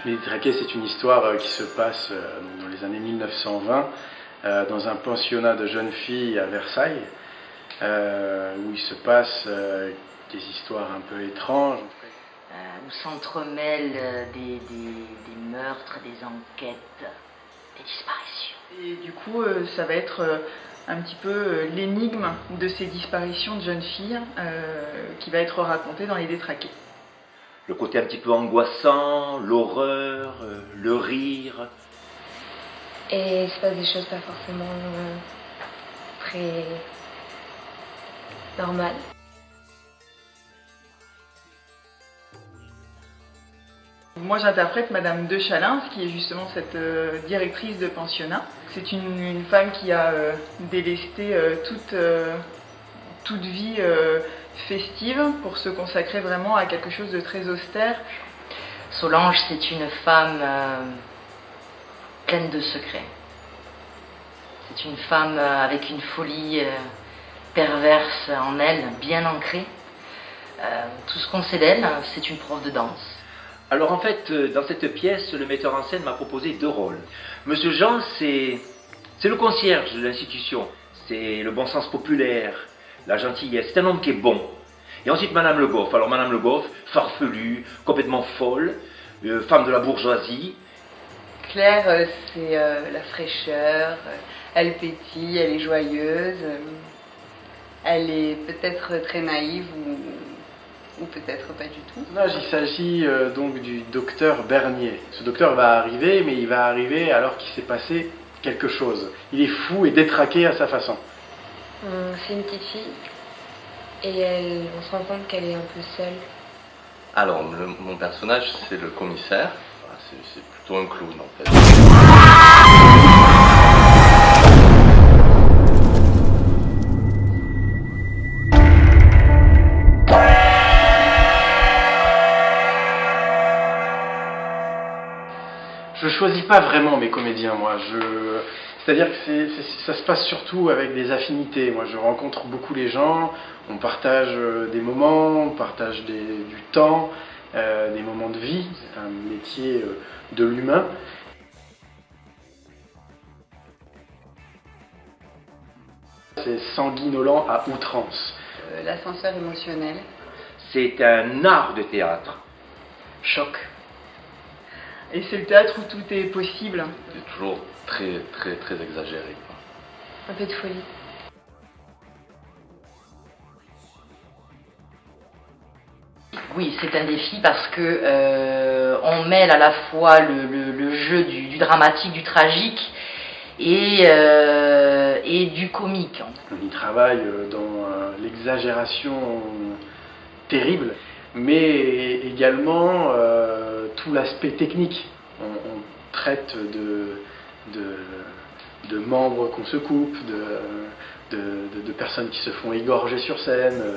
Les Détraqués, c'est une histoire qui se passe dans les années 1920 dans un pensionnat de jeunes filles à Versailles, où il se passe des histoires un peu étranges. Où s'entremêlent des meurtres, des enquêtes, des disparitions. Et du coup, ça va être un petit peu l'énigme de ces disparitions de jeunes filles qui va être racontée dans Les Détraqués. Le côté un petit peu angoissant, l'horreur, le rire. Et il se passe des choses pas forcément très normales. Moi, j'interprète Madame de Chalins, qui est justement cette directrice de pensionnat. C'est une femme qui a délesté toute vie festive pour se consacrer vraiment à quelque chose de très austère. Solange, c'est une femme pleine de secrets. C'est une femme avec une folie perverse en elle, bien ancrée. Tout ce qu'on sait d'elle, c'est une prof de danse. Alors en fait, dans cette pièce, le metteur en scène m'a proposé 2 rôles. Monsieur Jean, c'est le concierge de l'institution. C'est le bon sens populaire, la gentillesse. C'est un homme qui est bon. Et ensuite Madame Le Goff. Alors Madame Le Goff, farfelue, complètement folle, femme de la bourgeoisie. Claire, c'est la fraîcheur, elle pétille, elle est joyeuse, elle est peut-être très naïve ou peut-être pas du tout. Il s'agit donc du docteur Bernier. Ce docteur va arriver, mais il va arriver alors qu'il s'est passé quelque chose. Il est fou et détraqué à sa façon. C'est une petite fille et on se rend compte qu'elle est un peu seule. Alors, mon personnage, c'est le commissaire. C'est plutôt un clown, en fait. Je choisis pas vraiment mes comédiens, moi. C'est-à-dire que ça se passe surtout avec des affinités. Moi, je rencontre beaucoup les gens, on partage des moments, on partage du temps, des moments de vie. C'est un métier de l'humain. C'est sanguinolent à outrance. L'ascenseur émotionnel. C'est un art de théâtre. Choc. Et c'est le théâtre où tout est possible. C'est toujours très, très, très exagéré, quoi. Un peu de folie. Oui, c'est un défi parce que on mêle à la fois le jeu du dramatique, du tragique et du comique. On y travaille dans l'exagération terrible, mais également tout l'aspect technique. On traite de membres qu'on se coupe, de personnes qui se font égorger sur scène.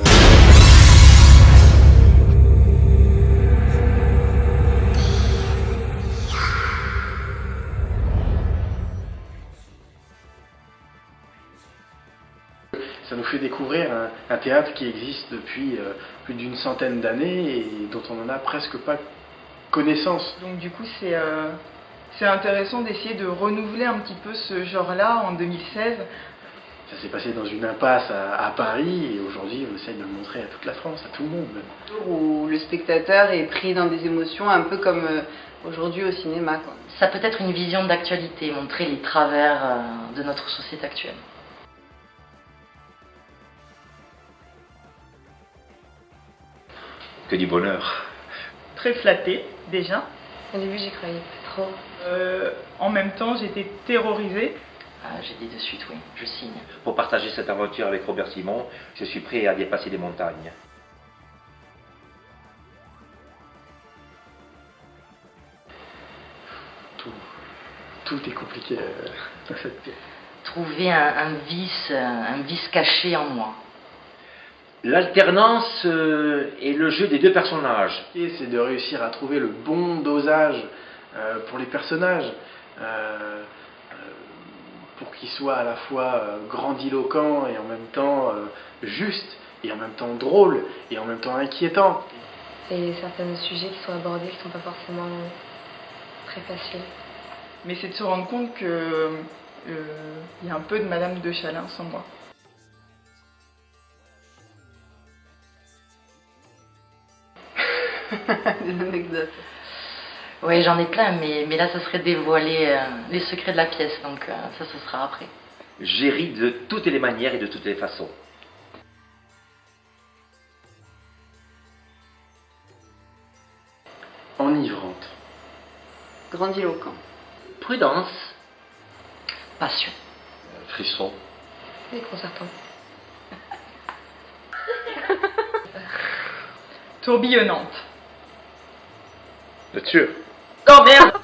Ça nous fait découvrir un théâtre qui existe depuis plus d'une centaine d'années et dont on n'en a presque pas connaissance. Donc du coup, c'est intéressant d'essayer de renouveler un petit peu ce genre-là en 2016. Ça s'est passé dans une impasse à Paris et aujourd'hui on essaye de le montrer à toute la France, à tout le monde même. Où le spectateur est pris dans des émotions un peu comme aujourd'hui au cinéma, quoi. Ça peut être une vision d'actualité, montrer les travers de notre société actuelle. Que du bonheur. Très flattée déjà. Au début, j'y croyais pas trop. En même temps, j'étais terrorisée. J'ai dit de suite, oui, je signe. Pour partager cette aventure avec Robert Simon, je suis prêt à dépasser des montagnes. Tout est compliqué dans cette pièce. Trouver un vice caché en moi. L'alternance et le jeu des 2 personnages. C'est de réussir à trouver le bon dosage pour les personnages, pour qu'ils soient à la fois grandiloquents et en même temps justes, et en même temps drôles, et en même temps inquiétants. Et certains sujets qui sont abordés qui sont pas forcément très facile. Mais c'est de se rendre compte que il y a un peu de Madame de Chalins en moi. Des anecdotes. Oui, j'en ai plein, mais là, ça serait dévoiler les secrets de la pièce, donc ça, ce sera après. J'ai ri de toutes les manières et de toutes les façons. Enivrante. Grandiloquent. Prudence. Passion. Frisson. Déconcertant. Tourbillonnante. Nature. Oh merde!